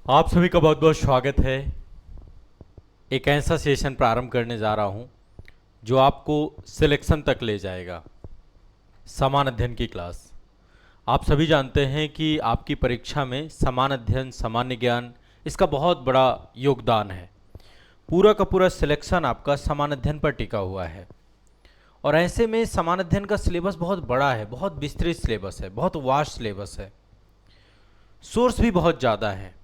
आप सभी का बहुत बहुत स्वागत है। एक ऐसा सेशन प्रारंभ करने जा रहा हूं जो आपको सिलेक्शन तक ले जाएगा। समान अध्ययन की क्लास। आप सभी जानते हैं कि आपकी परीक्षा में समान अध्ययन, सामान्य ज्ञान, इसका बहुत बड़ा योगदान है। पूरा का पूरा सिलेक्शन आपका समान अध्ययन पर टिका हुआ है और ऐसे में समान अध्ययन का सिलेबस बहुत बड़ा है, बहुत विस्तृत सिलेबस है, बहुत वास्ट सिलेबस है, सोर्स भी बहुत ज़्यादा है।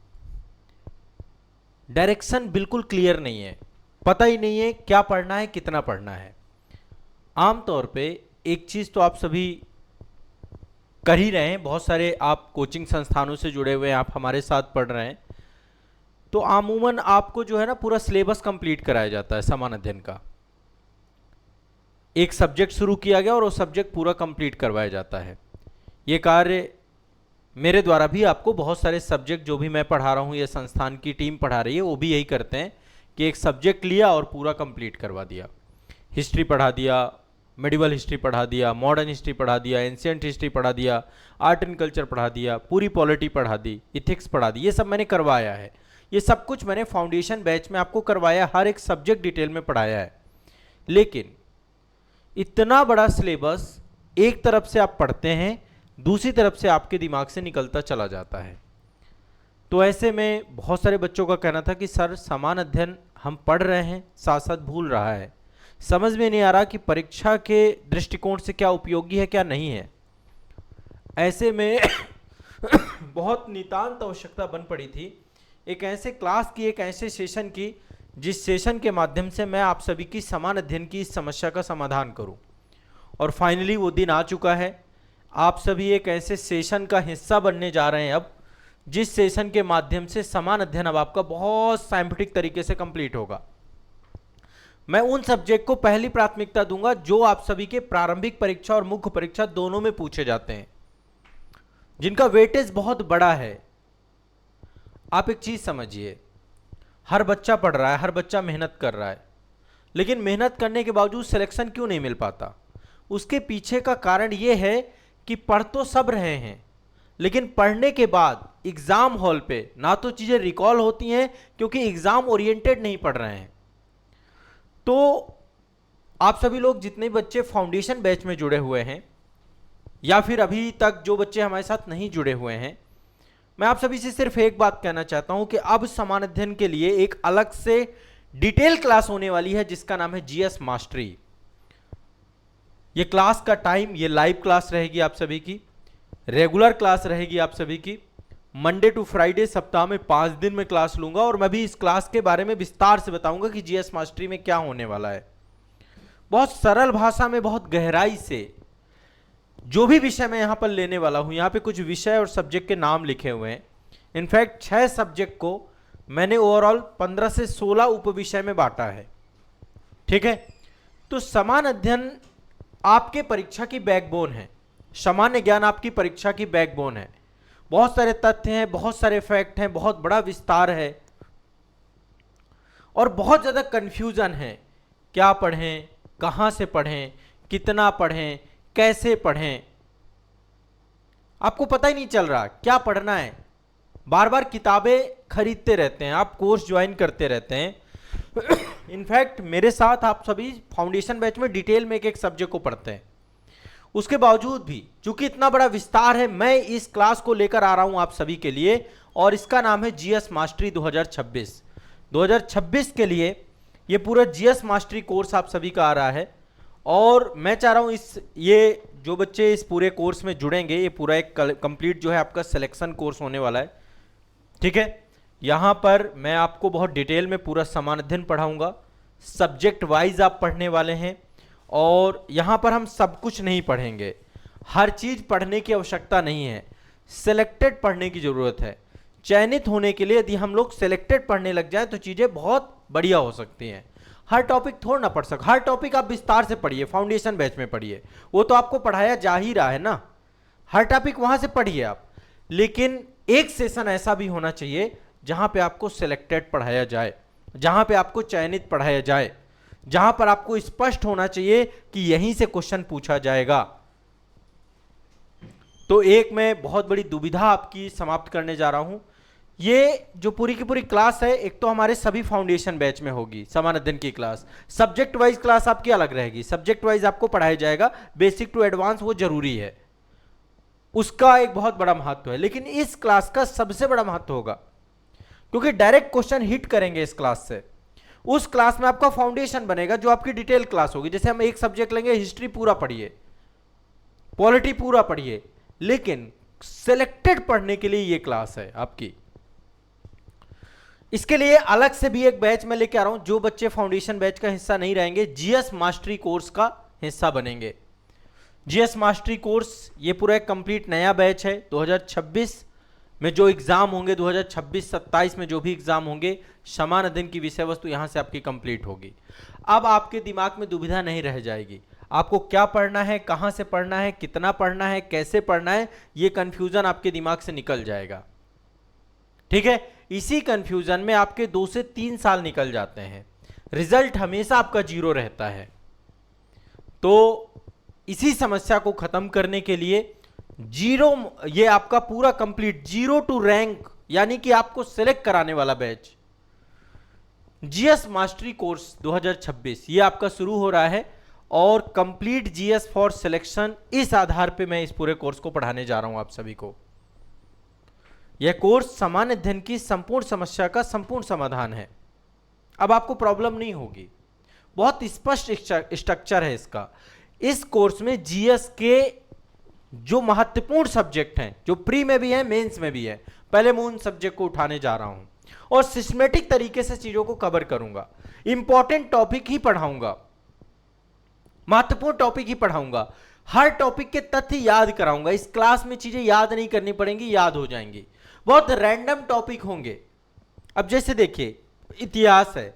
डायरेक्शन बिल्कुल क्लियर नहीं है, पता ही नहीं है क्या पढ़ना है, कितना पढ़ना है। आमतौर पे एक चीज़ तो आप सभी कर ही रहे हैं, बहुत सारे आप कोचिंग संस्थानों से जुड़े हुए हैं, आप हमारे साथ पढ़ रहे हैं, तो आमूमन आपको जो है ना पूरा सिलेबस कंप्लीट कराया जाता है समान अध्ययन का। एक सब्जेक्ट शुरू किया गया और वो सब्जेक्ट पूरा कंप्लीट करवाया जाता है। ये कार्य मेरे द्वारा भी आपको बहुत सारे सब्जेक्ट जो भी मैं पढ़ा रहा हूँ, ये संस्थान की टीम पढ़ा रही है, वो भी यही करते हैं कि एक सब्जेक्ट लिया और पूरा कंप्लीट करवा दिया। हिस्ट्री पढ़ा दिया, मेडिवल हिस्ट्री पढ़ा दिया, मॉडर्न हिस्ट्री पढ़ा दिया, एंशियंट हिस्ट्री पढ़ा दिया, आर्ट एंड कल्चर पढ़ा दिया, पूरी पॉलिटी पढ़ा दी, इथिक्स पढ़ा दी, ये सब मैंने करवाया है। ये सब कुछ मैंने फाउंडेशन बैच में आपको करवाया, हर एक सब्जेक्ट डिटेल में पढ़ाया है। लेकिन इतना बड़ा सिलेबस एक तरफ से आप पढ़ते हैं, दूसरी तरफ से आपके दिमाग से निकलता चला जाता है। तो ऐसे में बहुत सारे बच्चों का कहना था कि सर समान अध्ययन हम पढ़ रहे हैं, साथ साथ भूल रहा है, समझ में नहीं आ रहा कि परीक्षा के दृष्टिकोण से क्या उपयोगी है क्या नहीं है। ऐसे में बहुत नितांत आवश्यकता बन पड़ी थी एक ऐसे क्लास की, एक ऐसे सेशन की, जिस सेशन के माध्यम से मैं आप सभी की समान अध्ययन की इस समस्या का समाधान करूं। और फाइनली वो दिन आ चुका है। आप सभी एक ऐसे सेशन का हिस्सा बनने जा रहे हैं अब, जिस सेशन के माध्यम से समान अध्ययन अब आपका बहुत साइंटिफिक तरीके से कंप्लीट होगा। मैं उन सब्जेक्ट को पहली प्राथमिकता दूंगा जो आप सभी के प्रारंभिक परीक्षा और मुख्य परीक्षा दोनों में पूछे जाते हैं, जिनका वेटेज बहुत बड़ा है। आप एक चीज समझिए, हर बच्चा पढ़ रहा है, हर बच्चा मेहनत कर रहा है, लेकिन मेहनत करने के बावजूद सिलेक्शन क्यों नहीं मिल पाता? उसके पीछे का कारण यह है कि पढ़ तो सब रहे हैं, लेकिन पढ़ने के बाद एग्जाम हॉल पे ना तो चीजें रिकॉल होती हैं, क्योंकि एग्जाम ओरिएंटेड नहीं पढ़ रहे हैं। तो आप सभी लोग जितने बच्चे फाउंडेशन बैच में जुड़े हुए हैं, या फिर अभी तक जो बच्चे हमारे साथ नहीं जुड़े हुए हैं, मैं आप सभी से सिर्फ एक बात कहना चाहता हूं कि अब समान अध्ययन के लिए एक अलग से डिटेल क्लास होने वाली है, जिसका नाम है जीएस मास्टरी। ये क्लास का टाइम, ये लाइव क्लास रहेगी आप सभी की, रेगुलर क्लास रहेगी आप सभी की। मंडे टू फ्राइडे सप्ताह में 5 दिन में क्लास लूंगा और मैं भी इस क्लास के बारे में विस्तार से बताऊंगा कि जीएस मास्टरी में क्या होने वाला है। बहुत सरल भाषा में, बहुत गहराई से जो भी विषय मैं यहां पर लेने वाला हूं, यहां पे कुछ विषय और सब्जेक्ट के नाम लिखे हुए हैं। इनफैक्ट 6 सब्जेक्ट को मैंने ओवरऑल 15 से 16 उपविषय में बांटा है। ठीक है, तो समान अध्ययन आपके परीक्षा की बैकबोन है, सामान्य ज्ञान आपकी परीक्षा की बैकबोन है। बहुत सारे तथ्य हैं, बहुत सारे फैक्ट हैं, बहुत बड़ा विस्तार है और बहुत ज्यादा कंफ्यूजन है। क्या पढ़ें, कहां से पढ़ें, कितना पढ़ें, कैसे पढ़ें, आपको पता ही नहीं चल रहा क्या पढ़ना है। बार बार किताबें खरीदते रहते हैं, आप कोर्स ज्वाइन करते रहते हैं। इनफैक्ट मेरे साथ आप सभी फाउंडेशन बैच में डिटेल में एक एक सब्जेक्ट को पढ़ते हैं। उसके बावजूद भी चूंकि इतना बड़ा विस्तार है, मैं इस क्लास को लेकर आ रहा हूं आप सभी के लिए, और इसका नाम है जीएस मास्टरी 2026। 2026 के लिए ये पूरा जीएस मास्टरी कोर्स आप सभी का आ रहा है। और मैं चाह रहा हूं ये जो बच्चे इस पूरे कोर्स में जुड़ेंगे, ये पूरा एक कंप्लीट जो है आपका सिलेक्शन कोर्स होने वाला है। ठीक है, यहां पर मैं आपको बहुत डिटेल में पूरा समान अध्ययन पढ़ाऊंगा, सब्जेक्ट वाइज आप पढ़ने वाले हैं। और यहां पर हम सब कुछ नहीं पढ़ेंगे, हर चीज पढ़ने की आवश्यकता नहीं है, सिलेक्टेड पढ़ने की जरूरत है। चयनित होने के लिए यदि हम लोग सिलेक्टेड पढ़ने लग जाएं तो चीजें बहुत बढ़िया हो सकती हैं। हर टॉपिक थोड़ा ना पढ़ सकते, हर टॉपिक आप विस्तार से पढ़िए, फाउंडेशन बैच में पढ़िए, वो तो आपको पढ़ाया जा ही रहा है ना, हर टॉपिक वहां से पढ़िए आप। लेकिन एक सेशन ऐसा भी होना चाहिए जहां पे आपको सिलेक्टेड पढ़ाया जाए, जहां पे आपको चयनित पढ़ाया जाए, जहां पर आपको स्पष्ट होना चाहिए कि यहीं से क्वेश्चन पूछा जाएगा। तो एक मैं बहुत बड़ी दुविधा आपकी समाप्त करने जा रहा हूं, ये जो पूरी की पूरी क्लास है, एक तो हमारे सभी फाउंडेशन बैच में होगी समान अध्ययन की क्लास, सब्जेक्ट वाइज क्लास आपकी अलग रहेगी, सब्जेक्ट वाइज आपको पढ़ाया जाएगा, बेसिक टू एडवांस वो जरूरी है, उसका एक बहुत बड़ा महत्व है। लेकिन इस क्लास का सबसे बड़ा महत्व होगा क्योंकि डायरेक्ट क्वेश्चन हिट करेंगे इस क्लास से। उस क्लास में आपका फाउंडेशन बनेगा जो आपकी डिटेल क्लास होगी। जैसे हम एक सब्जेक्ट लेंगे, हिस्ट्री पूरा पढ़िए, पॉलिटी पूरा पढ़िए, लेकिन सिलेक्टेड पढ़ने के लिए ये क्लास है आपकी। इसके लिए अलग से भी एक बैच में लेके आ रहा हूं। जो बच्चे फाउंडेशन बैच का हिस्सा नहीं रहेंगे, जीएस मास्टरी कोर्स का हिस्सा बनेंगे। जीएस मास्टरी कोर्स ये पूरा एक कंप्लीट नया बैच है। 2026 में जो एग्जाम होंगे, 2026-27 में जो भी एग्जाम होंगे, समान अध्ययन की विषय वस्तु यहां से आपकी कंप्लीट होगी। अब आपके दिमाग में दुविधा नहीं रह जाएगी, आपको क्या पढ़ना है, कहां से पढ़ना है, कितना पढ़ना है, कैसे पढ़ना है, ये कंफ्यूजन आपके दिमाग से निकल जाएगा। ठीक है, इसी कंफ्यूजन में आपके 2 से 3 साल निकल जाते हैं, रिजल्ट हमेशा आपका 0 रहता है। तो इसी समस्या को खत्म करने के लिए 0, ये आपका पूरा कंप्लीट 0 टू रैंक, यानी कि आपको सिलेक्ट कराने वाला बैच जीएस मास्टरी कोर्स 2026 ये आपका शुरू हो रहा है। और कंप्लीट जीएस फॉर सिलेक्शन, इस आधार पे मैं इस पूरे कोर्स को पढ़ाने जा रहा हूं आप सभी को। यह कोर्स सामान्य अध्ययन की संपूर्ण समस्या का संपूर्ण समाधान है। अब आपको प्रॉब्लम नहीं होगी, बहुत स्पष्ट स्ट्रक्चर है इसका। इस कोर्स में जीएस के जो महत्वपूर्ण सब्जेक्ट हैं, जो प्री में भी है, मेंस में भी है, पहले मैं उन सब्जेक्ट को उठाने जा रहा हूं और सिस्टमेटिक तरीके से चीजों को कवर करूंगा। इंपॉर्टेंट टॉपिक ही पढ़ाऊंगा, महत्वपूर्ण टॉपिक ही पढ़ाऊंगा, हर टॉपिक के तथ्य याद कराऊंगा। इस क्लास में चीजें याद नहीं करनी पड़ेंगी, याद हो जाएंगी। बहुत रैंडम टॉपिक होंगे। अब जैसे देखिए, इतिहास है,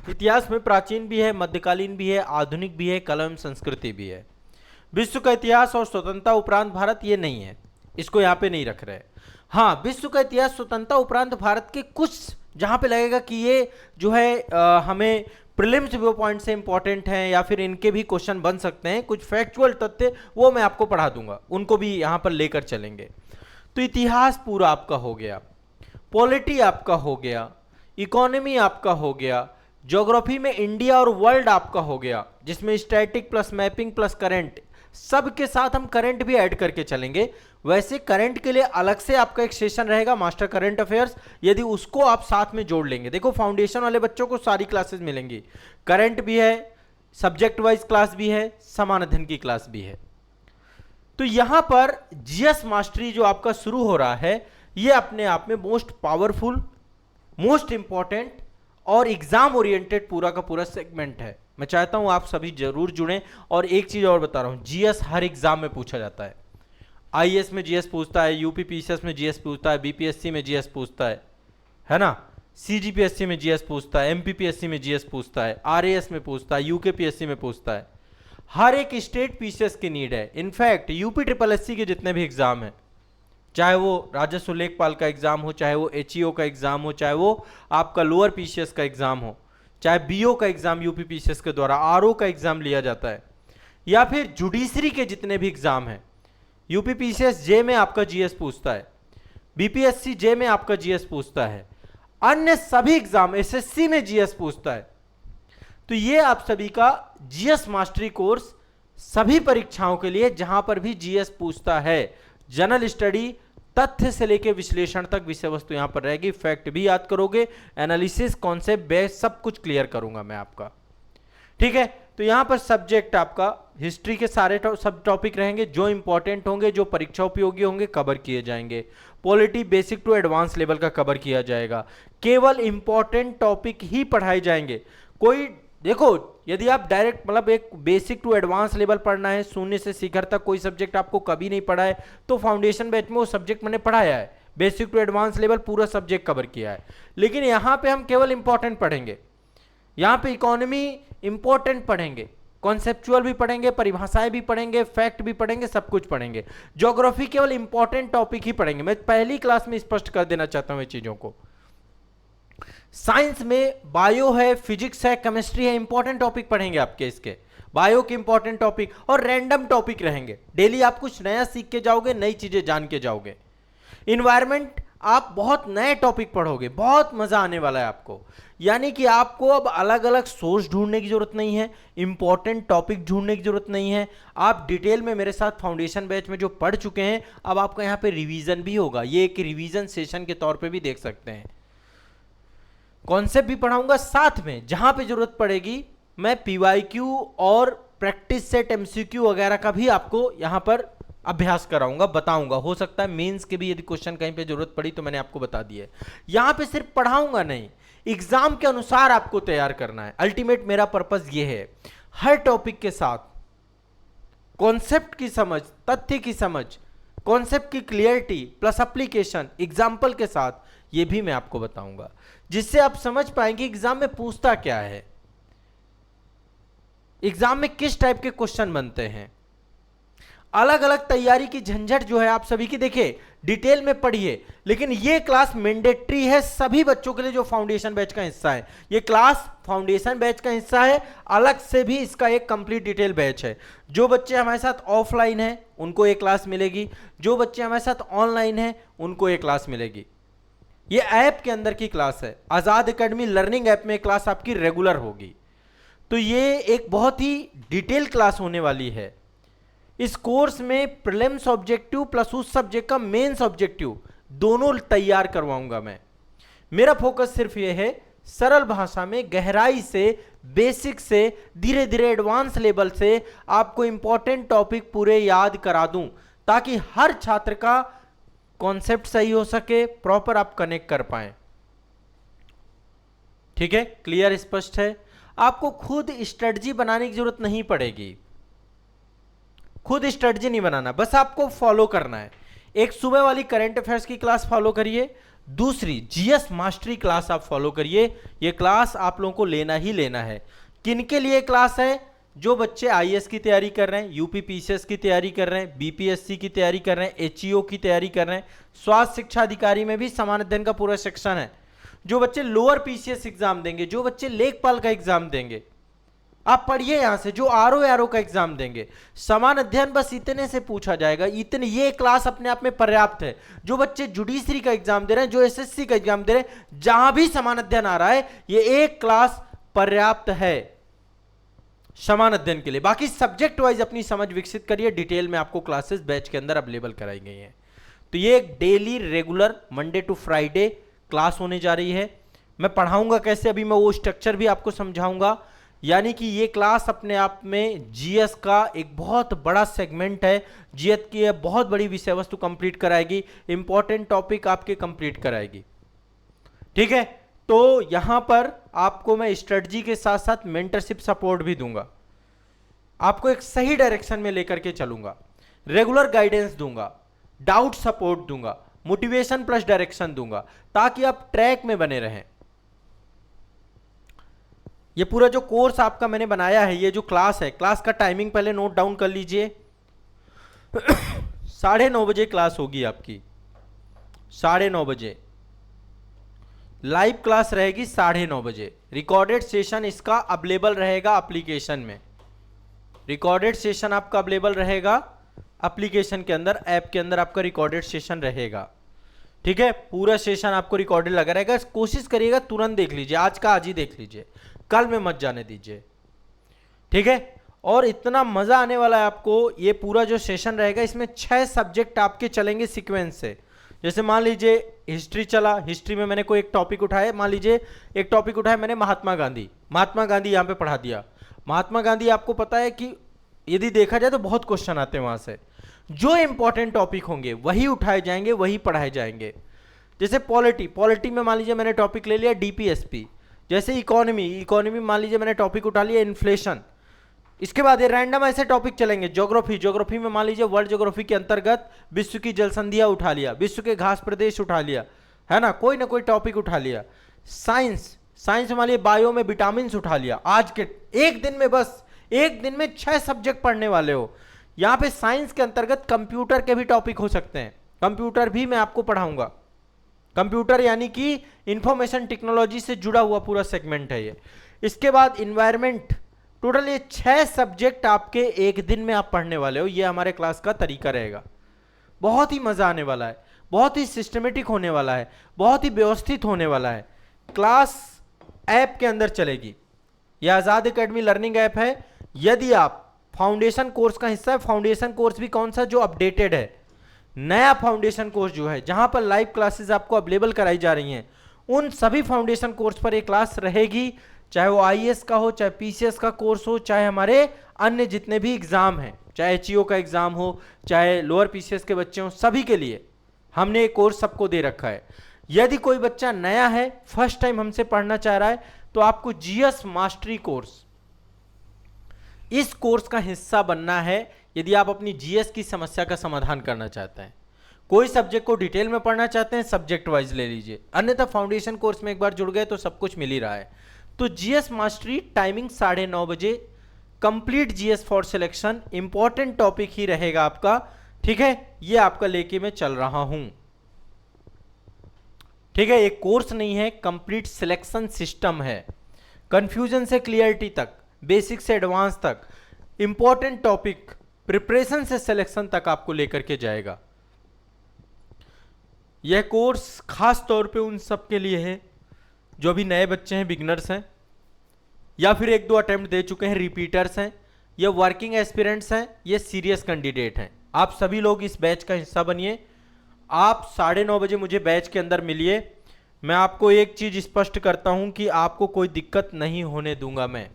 इतिहास में प्राचीन भी है, मध्यकालीन भी है, आधुनिक भी है, कला एवं संस्कृति भी है। विश्व का इतिहास और स्वतंत्रता उपरांत भारत ये नहीं है, इसको यहाँ पे नहीं रख रहे। हाँ, विश्व का इतिहास स्वतंत्रता उपरांत भारत के कुछ जहाँ पे लगेगा कि ये जो है हमें प्रीलिम्स व्यू पॉइंट से इंपॉर्टेंट हैं या फिर इनके भी क्वेश्चन बन सकते हैं, कुछ फैक्चुअल तथ्य वो मैं आपको पढ़ा दूंगा, उनको भी यहाँ पर लेकर चलेंगे। तो इतिहास पूरा आपका हो गया, पॉलिटी आपका हो गया, इकोनॉमी आपका हो गया, ज्योग्राफी में इंडिया और वर्ल्ड आपका हो गया, जिसमें static plus mapping plus current, सब के साथ हम करंट भी ऐड करके चलेंगे। वैसे करंट के लिए अलग से आपका एक सेशन रहेगा, मास्टर करंट अफेयर्स, यदि उसको आप साथ में जोड़ लेंगे। देखो, फाउंडेशन वाले बच्चों को सारी क्लासेस मिलेंगी, करंट भी है, सब्जेक्ट वाइज क्लास भी है, समान अध्ययन की क्लास भी है। तो यहां पर जीएस मास्टरी जो आपका शुरू हो रहा है, ये अपने आप में मोस्ट पावरफुल, मोस्ट इंपॉर्टेंट और एग्जाम ओरिएंटेड पूरा का पूरा सेगमेंट है। मैं चाहता हूं आप सभी जरूर जुड़ें। और एक चीज और बता रहा हूं, जीएस हर एग्जाम में पूछा जाता है। आईएएस में जीएस पूछता है, यूपी पीसीएस में जीएस पूछता है, बीपीएससी में जीएस पूछता है ना, सीजीपीएससी में जीएस पूछता है, एमपीपीएससी में जीएस पूछता है, आरएएस में पूछता है, यूकेपीएससी में पूछता है। हर एक स्टेट पीसीएस की नीड है। इनफैक्ट यूपी ट्रिपल एससी के जितने भी एग्जाम हैं, चाहे वो राजस्व लेखपाल का एग्जाम हो, चाहे वो एचईओ का एग्जाम हो, चाहे वो आपका लोअर पीसीएस का एग्जाम हो, चाहे बीओ का एग्जाम यूपी पीसीएस के द्वारा आरओ का एग्जाम लिया जाता है, या फिर जुडिशरी के जितने भी एग्जाम हैं, यूपी पीसीएस जे में आपका जीएस पूछता है, बीपीएससी जे में आपका जीएस पूछता है, अन्य सभी एग्जाम एसएससी में जीएस पूछता है। तो ये आप सभी का जीएस मास्टरी कोर्स सभी परीक्षाओं के लिए, जहां पर भी जीएस पूछता है, जनरल स्टडी तथ्य से लेकर विश्लेषण तक विषय वस्तु यहां पर रहेगी। फैक्ट भी याद करोगे, एनालिसिस, कॉन्सेप्ट बेस सब कुछ क्लियर करूंगा मैं आपका। ठीक है, तो यहां पर सब्जेक्ट आपका हिस्ट्री के सारे सब टॉपिक रहेंगे, जो इंपॉर्टेंट होंगे, जो परीक्षा उपयोगी होंगे, कवर किए जाएंगे। Polity basic to advance level का कवर किया जाएगा। केवल इंपॉर्टेंट टॉपिक ही पढ़ाए जाएंगे। कोई देखो, यदि आप डायरेक्ट मतलब एक बेसिक टू एडवांस लेवल पढ़ना है, शून्य से शिखर तक कोई सब्जेक्ट आपको कभी नहीं पढ़ा है, तो फाउंडेशन बैच में वो सब्जेक्ट मैंने पढ़ाया है, बेसिक टू एडवांस लेवल पूरा सब्जेक्ट कवर किया है। लेकिन यहाँ पे हम केवल इंपॉर्टेंट पढ़ेंगे। यहाँ पे इकोनॉमी इंपॉर्टेंट पढ़ेंगे, कॉन्सेप्चुअल भी पढ़ेंगे, परिभाषाएं भी पढ़ेंगे, फैक्ट भी पढ़ेंगे, सब कुछ पढ़ेंगे। ज्योग्राफी केवल इंपॉर्टेंट टॉपिक ही पढ़ेंगे। मैं पहली क्लास में स्पष्ट कर देना चाहता हूँ ये चीजों को। साइंस में बायो है, फिजिक्स है, केमिस्ट्री है, इंपॉर्टेंट टॉपिक पढ़ेंगे आपके, इसके बायो के इंपॉर्टेंट टॉपिक, और रैंडम टॉपिक रहेंगे। डेली आप कुछ नया सीख के जाओगे, नई चीजें जान के जाओगे। इन्वायरमेंट आप बहुत नए टॉपिक पढ़ोगे, बहुत मजा आने वाला है आपको। यानी कि आपको अब अलग अलग सोर्स ढूंढने की जरूरत नहीं है, इंपॉर्टेंट टॉपिक ढूंढने की जरूरत नहीं है। आप डिटेल में मेरे साथ फाउंडेशन बैच में जो पढ़ चुके हैं, अब आपका यहाँ पे रिवीजन भी होगा। ये एक रिवीजन सेशन के तौर पे भी देख सकते हैं। कॉन्सेप्ट भी पढ़ाऊंगा साथ में, जहां पे जरूरत पड़ेगी मैं पीवाईक्यू और प्रैक्टिस सेट एमसीक्यू वगैरह का भी आपको यहां पर अभ्यास कराऊंगा, बताऊंगा। हो सकता है मेंस के भी यदि क्वेश्चन कहीं पे जरूरत पड़ी तो मैंने आपको बता दिया है। यहां पे सिर्फ पढ़ाऊंगा नहीं, एग्जाम के अनुसार आपको तैयार करना है। अल्टीमेट मेरा पर्पस ये है, हर टॉपिक के साथ कॉन्सेप्ट की समझ, तथ्य की समझ, कॉन्सेप्ट की क्लियरिटी प्लस एप्लीकेशन एग्जाम्पल के साथ, ये भी मैं आपको बताऊंगा, जिससे आप समझ पाएंगे एग्जाम में पूछता क्या है, एग्जाम में किस टाइप के क्वेश्चन बनते हैं। अलग अलग तैयारी की झंझट जो है आप सभी की, देखिए डिटेल में पढ़िए, लेकिन ये क्लास मैंडेटरी है सभी बच्चों के लिए जो फाउंडेशन बैच का हिस्सा है। ये क्लास फाउंडेशन बैच का हिस्सा है, अलग से भी इसका एक कंप्लीट डिटेल बैच है। जो बच्चे हमारे साथ ऑफलाइन हैं उनको एक क्लास मिलेगी, जो बच्चे हमारे साथ ऑनलाइन हैं उनको एक क्लास मिलेगी। ये ऐप के अंदर की क्लास है, आजाद एकेडमी लर्निंग ऐप में क्लास आपकी रेगुलर होगी। तो ये एक बहुत ही डिटेल क्लास होने वाली है। इस कोर्स में प्रीलिम्स ऑब्जेक्टिव प्लस उस सब्जेक्ट का मेंस ऑब्जेक्टिव दोनों तैयार करवाऊंगा मैं। मेरा फोकस सिर्फ ये है, सरल भाषा में गहराई से, बेसिक से धीरे धीरे एडवांस लेवल से आपको इंपॉर्टेंट टॉपिक पूरे याद करा दूं, ताकि हर छात्र का कॉन्सेप्ट सही हो सके, प्रॉपर आप कनेक्ट कर पाए। ठीक है, क्लियर, स्पष्ट है। आपको खुद स्ट्रेटजी बनाने की जरूरत नहीं पड़ेगी, खुद स्ट्रेटजी नहीं बनाना, बस आपको फॉलो करना है। एक सुबह वाली करंट अफेयर्स की क्लास फॉलो करिए, दूसरी जीएस मास्टरी क्लास आप फॉलो करिए। ये क्लास आप लोगों को लेना ही लेना है। किनके लिए क्लास है? जो बच्चे आईएएस की तैयारी कर रहे हैं, यूपी पीसीएस की तैयारी कर रहे हैं, बीपीएससी की तैयारी कर रहे हैं, एचईओ की तैयारी कर रहे हैं, स्वास्थ्य शिक्षा अधिकारी में भी समान अध्ययन का पूरा सेक्शन है। जो बच्चे लोअर पीसीएस एग्जाम देंगे, जो बच्चे लेखपाल का एग्जाम देंगे, आप पढ़िए यहां से। जो आरओ का एग्जाम देंगे, समान अध्ययन बस इतने से पूछा जाएगा, इतने, ये क्लास अपने आप में पर्याप्त है। जो बच्चे जुडिशरी का एग्जाम दे रहे हैं, जो एसएससी का एग्जाम दे रहे हैं, जहां भी समान अध्ययन आ रहा है, ये एक क्लास पर्याप्त है समान अध्ययन के लिए। बाकी सब्जेक्ट वाइज अपनी समझ विकसित करिए, डिटेल में आपको क्लासेस बैच के अंदर अवेलेबल कराई गई हैं। तो ये एक daily regular Monday to Friday class होने जा रही है। मैं पढ़ाऊंगा कैसे, अभी मैं वो स्ट्रक्चर भी आपको समझाऊंगा। यानी कि ये क्लास अपने आप में जीएस का एक बहुत बड़ा सेगमेंट है। जीएस की बहुत बड़ी विषय वस्तु कंप्लीट कराएगी, इंपॉर्टेंट टॉपिक आपके कंप्लीट कराएगी। ठीक है, तो यहां पर आपको मैं स्ट्रेटजी के साथ साथ मेंटरशिप सपोर्ट भी दूंगा, आपको एक सही डायरेक्शन में लेकर के चलूंगा, रेगुलर गाइडेंस दूंगा, डाउट सपोर्ट दूंगा, मोटिवेशन प्लस डायरेक्शन दूंगा, ताकि आप ट्रैक में बने रहें। ये पूरा जो कोर्स आपका मैंने बनाया है, ये जो क्लास है, क्लास का टाइमिंग पहले नोट डाउन कर लीजिए। 9:30 बजे क्लास होगी आपकी, 9:30 बजे लाइव क्लास रहेगी, 9:30 बजे। रिकॉर्डेड सेशन इसका अवेलेबल रहेगा एप्लीकेशन में, रिकॉर्डेड सेशन आपका अवेलेबल रहेगा एप्लीकेशन के अंदर, ऐप के अंदर आपका रिकॉर्डेड सेशन रहेगा। ठीक है, पूरा सेशन आपको रिकॉर्डेड लगा रहेगा। कोशिश करिएगा तुरंत देख लीजिए, आज का आज ही देख लीजिए, कल में मत जाने दीजिए। ठीक है, और इतना मजा आने वाला है आपको। ये पूरा जो सेशन रहेगा, इसमें 6 सब्जेक्ट आपके चलेंगे सीक्वेंस से। जैसे मान लीजिए हिस्ट्री चला, हिस्ट्री में मैंने कोई एक टॉपिक उठाया, मान लीजिए एक टॉपिक उठाया मैंने महात्मा गांधी, महात्मा गांधी यहाँ पे पढ़ा दिया। महात्मा गांधी आपको पता है कि यदि देखा जाए तो बहुत क्वेश्चन आते हैं वहां से, जो इंपॉर्टेंट टॉपिक होंगे वही उठाए जाएंगे, वही पढ़ाए जाएंगे। जैसे पॉलिटी में मान लीजिए मैंने टॉपिक ले लिया डीपीएसपी। जैसे इकोनॉमी मान लीजिए मैंने टॉपिक उठा लिया इन्फ्लेशन। इसके बाद ये रैंडम ऐसे टॉपिक चलेंगे। ज्योग्राफी में मान लीजिए वर्ल्ड ज्योग्राफी के अंतर्गत विश्व की जलसंधियां उठा लिया, विश्व के घास प्रदेश उठा लिया, है ना, कोई ना कोई टॉपिक उठा लिया। साइंस में मान लीजिए बायो में विटामिन उठा लिया। आज के एक दिन में, बस एक दिन में 6 सब्जेक्ट पढ़ने वाले हो। यहां पे साइंस के अंतर्गत कंप्यूटर के भी टॉपिक हो सकते हैं, कंप्यूटर भी मैं आपको पढ़ाऊंगा। कंप्यूटर यानी कि इंफॉर्मेशन टेक्नोलॉजी से जुड़ा हुआ पूरा सेगमेंट है ये। इसके बाद इन्वायरमेंट, टोटल ये 6 सब्जेक्ट आपके एक दिन में आप पढ़ने वाले हो। ये हमारे क्लास का तरीका रहेगा, बहुत ही मजा आने वाला है। बहुत ही सिस्टमेटिक होने वाला है, बहुत ही व्यवस्थित होने वाला है। क्लास ऐप के अंदर चलेगी, यह आज़ाद एकेडमी लर्निंग ऐप है। यदि आप फाउंडेशन कोर्स का हिस्सा है, फाउंडेशन कोर्स भी कौन सा, जो अपडेटेड है, नया फाउंडेशन कोर्स जो है, जहां पर लाइव क्लासेस आपको अवेलेबल कराई जा रही हैं, उन सभी फाउंडेशन कोर्स पर एक क्लास रहेगी, चाहे वो आईएएस का हो, चाहे पीसीएस का कोर्स हो, चाहे हमारे अन्य जितने भी एग्जाम हैं, चाहे एचईओ का एग्जाम हो, चाहे लोअर पीसीएस के बच्चे हों, सभी के लिए हमने एक कोर्स सबको दे रखा है। यदि कोई बच्चा नया है, फर्स्ट टाइम हमसे पढ़ना चाह रहा है, तो आपको जीएस मास्टरी कोर्स, इस कोर्स का हिस्सा बनना है। यदि आप अपनी जीएस की समस्या का समाधान करना चाहते हैं, कोई सब्जेक्ट को डिटेल में पढ़ना चाहते हैं, सब्जेक्ट वाइज ले लीजिए, अन्यथा फाउंडेशन कोर्स में एक बार जुड़ गए तो सब कुछ मिल ही रहा है। तो जीएस मास्टरी टाइमिंग 9:30 बजे, complete GS for selection, important topic ही रहेगा आपका, ठीक है। ये आपका लेके मैं चल रहा हूं, ठीक है। एक कोर्स नहीं है, कंप्लीट सिलेक्शन सिस्टम है, कंफ्यूजन से क्लियरिटी तक, बेसिक से एडवांस तक, इंपॉर्टेंट टॉपिक, प्रिपरेशन से सिलेक्शन तक आपको लेकर के जाएगा। यह कोर्स खास तौर पे उन सब के लिए है जो अभी नए बच्चे हैं, बिगनर्स हैं, या फिर 1-2 अटेम्प्ट दे चुके हैं, रिपीटर्स हैं, या वर्किंग एस्पिरेंट्स हैं, ये सीरियस कैंडिडेट हैं। आप सभी लोग इस बैच का हिस्सा बनिए। आप 9:30 बजे मुझे बैच के अंदर मिलिए। मैं आपको एक चीज स्पष्ट करता हूं कि आपको कोई दिक्कत नहीं होने दूंगा मैं।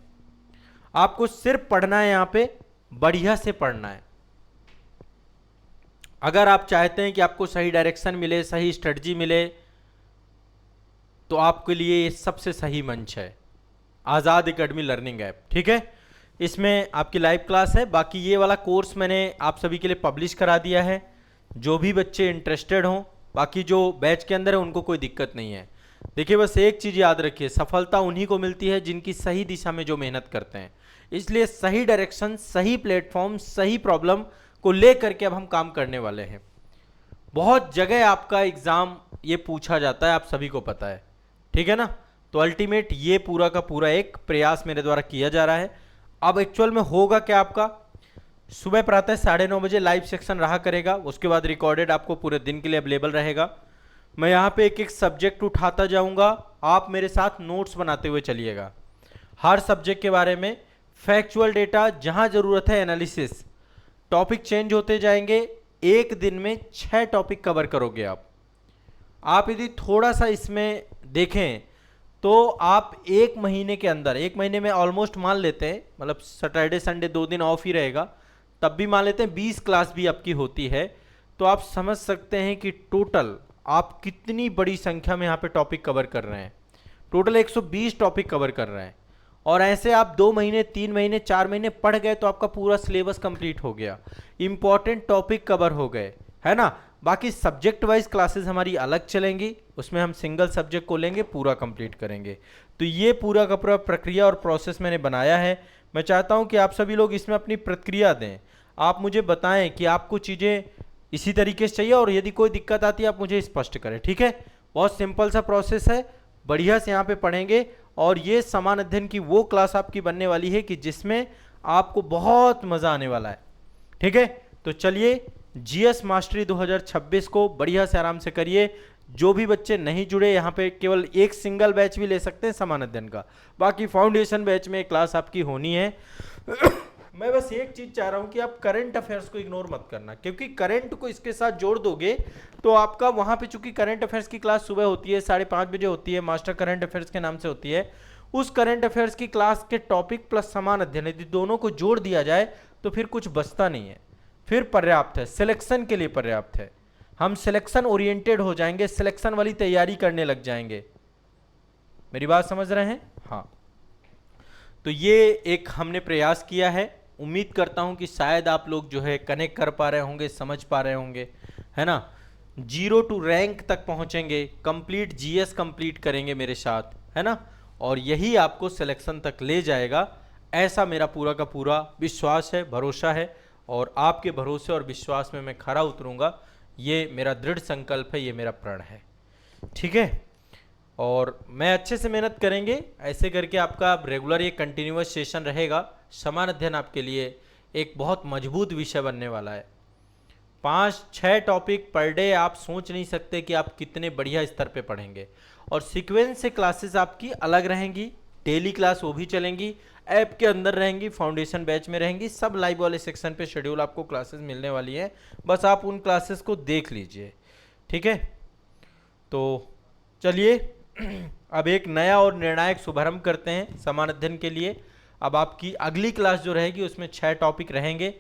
आपको सिर्फ पढ़ना है, यहां पे बढ़िया से पढ़ना है। अगर आप चाहते हैं कि आपको सही डायरेक्शन मिले, सही स्ट्रेटजी मिले, तो आपके लिए ये सबसे सही मंच है, आज़ाद एकेडमी लर्निंग ऐप, ठीक है। इसमें आपकी लाइव क्लास है। बाकी ये वाला कोर्स मैंने आप सभी के लिए पब्लिश करा दिया है, जो भी बच्चे इंटरेस्टेड हों। बाकी जो बैच के अंदर है उनको कोई दिक्कत नहीं है। देखिए, बस एक चीज़ याद रखिए, सफलता उन्हीं को मिलती है जिनकी सही दिशा में जो मेहनत करते हैं। इसलिए सही डायरेक्शन, सही प्लेटफॉर्म, सही प्रॉब्लम को ले करके अब हम काम करने वाले हैं। बहुत जगह आपका एग्ज़ाम ये पूछा जाता है, आप सभी को पता है, ठीक है ना। तो अल्टीमेट ये पूरा का पूरा एक प्रयास मेरे द्वारा किया जा रहा है। अब एक्चुअल में होगा क्या, आपका सुबह प्रातः 9:30 बजे लाइव सेक्शन रहा करेगा, उसके बाद रिकॉर्डेड आपको पूरे दिन के लिए अवेलेबल रहेगा। मैं यहाँ पे एक एक सब्जेक्ट उठाता जाऊँगा, आप मेरे साथ नोट्स बनाते हुए चलिएगा, हर सब्जेक्ट के बारे में फैक्चुअल डेटा, जहाँ ज़रूरत है एनालिसिस। टॉपिक चेंज होते जाएंगे, एक दिन में 6 टॉपिक कवर करोगे आप यदि थोड़ा सा इसमें देखें तो आप एक महीने के अंदर, एक महीने में ऑलमोस्ट मान लेते हैं, मतलब सैटरडे संडे 2 दिन ऑफ ही रहेगा, तब भी मान लेते हैं 20 क्लास भी आपकी होती है, तो आप समझ सकते हैं कि टोटल आप कितनी बड़ी संख्या में यहाँ पे टॉपिक कवर कर रहे हैं। टोटल 120 टॉपिक कवर कर रहे हैं, और ऐसे आप 2 महीने, 3 महीने, 4 महीने पढ़ गए तो आपका पूरा सिलेबस कंप्लीट हो गया, इंपॉर्टेंट टॉपिक कवर हो गए, है ना। बाकी सब्जेक्ट वाइज क्लासेस हमारी अलग चलेंगी, उसमें हम सिंगल सब्जेक्ट को लेंगे, पूरा कंप्लीट करेंगे। तो ये पूरा का पूरा प्रक्रिया और प्रोसेस मैंने बनाया है। मैं चाहता हूं कि आप सभी लोग इसमें अपनी प्रतिक्रिया दें, आप मुझे बताएं कि आपको चीज़ें इसी तरीके से चाहिए, और यदि कोई दिक्कत आती है आप मुझे स्पष्ट करें, ठीक है। बहुत सिंपल सा प्रोसेस है, बढ़िया से यहाँ पे पढ़ेंगे, और ये समान अध्ययन की वो क्लास आपकी बनने वाली है कि जिसमें आपको बहुत मज़ा आने वाला है, ठीक है। तो चलिए, जीएस मास्टरी 2026 को बढ़िया से आराम से करिए। जो भी बच्चे नहीं जुड़े, यहाँ पे केवल एक सिंगल बैच भी ले सकते हैं समान अध्ययन का, बाकी फाउंडेशन बैच में एक क्लास आपकी होनी है। मैं बस एक चीज चाह रहा हूँ कि आप करंट अफेयर्स को इग्नोर मत करना, क्योंकि करंट को इसके साथ जोड़ दोगे तो आपका वहाँ पे, चूंकि करंट अफेयर्स की क्लास सुबह होती है, 5:30 बजे होती है, मास्टर करंट अफेयर्स के नाम से होती है। उस करंट अफेयर्स की क्लास के टॉपिक प्लस समान अध्ययन, यदि दोनों को जोड़ दिया जाए तो फिर कुछ बचता नहीं है, फिर पर्याप्त है, सिलेक्शन के लिए पर्याप्त है। हम सिलेक्शन ओरिएंटेड हो जाएंगे, सिलेक्शन वाली तैयारी करने लग जाएंगे। मेरी बात समझ रहे हैं? हाँ। तो ये एक हमने प्रयास किया है, उम्मीद करता हूं कि शायद आप लोग जो है कनेक्ट कर पा रहे होंगे, समझ पा रहे होंगे, है ना। 0 टू रैंक तक पहुंचेंगे, कंप्लीट जीएस कंप्लीट करेंगे मेरे साथ, है ना, और यही आपको सिलेक्शन तक ले जाएगा, ऐसा मेरा पूरा का पूरा विश्वास है, भरोसा है। और आपके भरोसे और विश्वास में मैं खरा उतरूंगा, ये मेरा दृढ़ संकल्प है, ये मेरा प्रण है, ठीक है। और मैं अच्छे से मेहनत करेंगे, ऐसे करके आपका रेगुलर ये कंटिन्यूअस सेशन रहेगा। समान अध्ययन आपके लिए एक बहुत मजबूत विषय बनने वाला है। 5-6 टॉपिक पर डे, आप सोच नहीं सकते कि आप कितने बढ़िया स्तर पे पढ़ेंगे। और सीक्वेंस से क्लासेस आपकी अलग रहेंगी, डेली क्लास वो भी चलेंगी, ऐप के अंदर रहेंगी, फाउंडेशन बैच में रहेंगी, सब लाइव वाले सेक्शन पे शेड्यूल आपको क्लासेस मिलने वाली है। बस आप उन क्लासेस को देख लीजिए, ठीक है। तो चलिए अब एक नया और निर्णायक शुभारंभ करते हैं समान अध्ययन के लिए। अब आपकी अगली क्लास जो रहेगी उसमें 6 टॉपिक रहेंगे।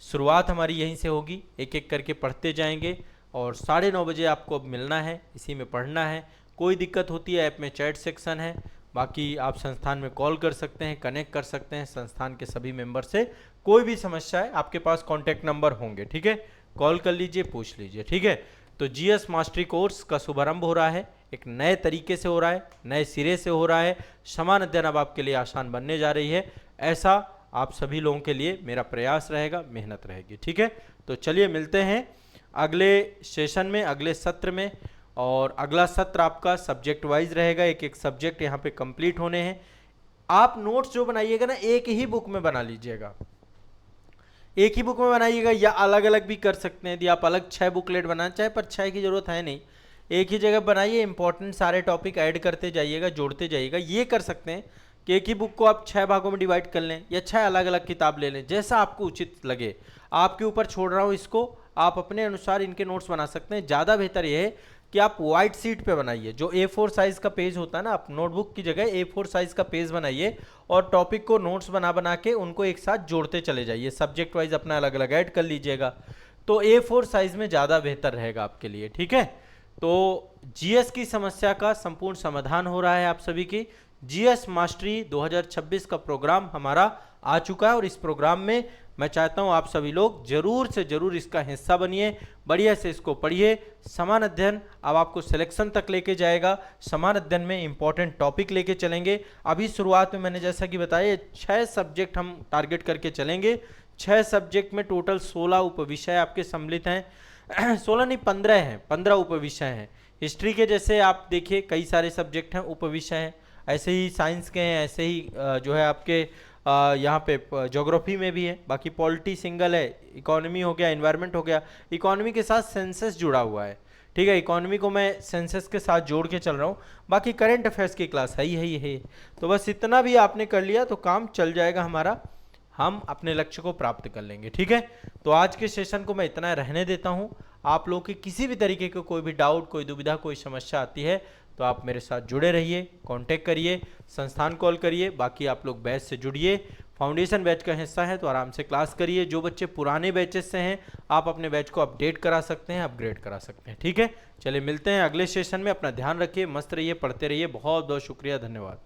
शुरुआत हमारी यहीं से होगी, एक एक करके पढ़ते जाएंगे और 9:30 बजे आपको अब मिलना है, इसी में पढ़ना है। कोई दिक्कत होती है ऐप में चैट सेक्शन है, बाकी आप संस्थान में कॉल कर सकते हैं, कनेक्ट कर सकते हैं संस्थान के सभी मेंबर से। कोई भी समस्या है आपके पास कॉन्टैक्ट नंबर होंगे, ठीक है, कॉल कर लीजिए, पूछ लीजिए, ठीक है। तो जीएस मास्टरी कोर्स का शुभारंभ हो रहा है, एक नए तरीके से हो रहा है, नए सिरे से हो रहा है। समान अध्ययन अब आपके लिए आसान बनने जा रही है, ऐसा आप सभी लोगों के लिए मेरा प्रयास रहेगा, मेहनत रहेगी, ठीक है। तो चलिए मिलते हैं अगले सेशन में, अगले सत्र में। और अगला सत्र आपका सब्जेक्ट वाइज रहेगा, एक एक सब्जेक्ट यहाँ पे कंप्लीट होने हैं। आप नोट्स जो बनाइएगा ना, एक ही बुक में बना लीजिएगा, एक ही बुक में बनाइएगा, या अलग अलग भी कर सकते हैं। यदि आप अलग 6 बुकलेट बनाना चाहे, पर 6 की जरूरत है नहीं, एक ही जगह बनाइए, इंपॉर्टेंट सारे टॉपिक ऐड करते जाइएगा, जोड़ते जाइएगा। ये कर सकते हैं कि एक ही बुक को आप 6 भागों में डिवाइड कर लें, या 6 अलग अलग किताब ले लें, जैसा आपको उचित लगे। आपके ऊपर छोड़ रहा हूँ इसको, आप अपने अनुसार इनके नोट्स बना सकते हैं। ज़्यादा बेहतर यह है कि आप व्हाइट शीट पे बनाइए, जो A4 साइज का पेज होता है ना, आप नोटबुक की जगह A4 साइज का पेज बनाइए और टॉपिक को नोट्स बना बना के उनको एक साथ जोड़ते चले जाइए। सब्जेक्ट वाइज अपना अलग अलग ऐड कर लीजिएगा, तो A4 साइज में ज़्यादा बेहतर रहेगा आपके लिए, ठीक है। तो जीएस की समस्या का संपूर्ण समाधान हो रहा है आप सभी की। जीएस मास्टरी 2026 का प्रोग्राम हमारा आ चुका है और इस प्रोग्राम में मैं चाहता हूं आप सभी लोग जरूर से जरूर इसका हिस्सा बनिए, बढ़िया से इसको पढ़िए। समान अध्ययन अब आपको सिलेक्शन तक लेके जाएगा। समान अध्ययन में इंपॉर्टेंट टॉपिक लेके चलेंगे। अभी शुरुआत में मैंने जैसा कि बताया 6 सब्जेक्ट हम टारगेट करके चलेंगे। 6 सब्जेक्ट में टोटल 16 उपविषय आपके सम्मिलित हैं 16 नहीं 15 हैं, 15 उपविषय हैं। हिस्ट्री के जैसे आप देखिए कई सारे सब्जेक्ट हैं, उपविषय हैं, ऐसे ही साइंस के हैं, ऐसे ही जो है आपके यहाँ पे ज्योग्राफी में भी है। बाकी पॉलिटी सिंगल है, इकोनॉमी हो गया, एनवायरनमेंट हो गया। इकोनॉमी के साथ सेंसस जुड़ा हुआ है, ठीक है, इकोनॉमी को मैं सेंसस के साथ जोड़ के चल रहा हूँ। बाकी करंट अफेयर्स की क्लास है ही है। तो बस इतना भी आपने कर लिया तो काम चल जाएगा हमारा, हम अपने लक्ष्य को प्राप्त कर लेंगे, ठीक है। तो आज के सेशन को मैं इतना रहने देता हूँ। आप लोगों के किसी भी तरीके का कोई भी डाउट, कोई दुविधा, कोई समस्या आती है तो आप मेरे साथ जुड़े रहिए, कांटेक्ट करिए, संस्थान कॉल करिए। बाकी आप लोग बैच से जुड़िए, फाउंडेशन बैच का हिस्सा है तो आराम से क्लास करिए। जो बच्चे पुराने बैचेस से हैं आप अपने बैच को अपडेट करा सकते हैं, अपग्रेड करा सकते हैं, ठीक है। चलिए मिलते हैं अगले सेशन में। अपना ध्यान रखिए, मस्त रहिए, पढ़ते रहिए। बहुत बहुत शुक्रिया, धन्यवाद।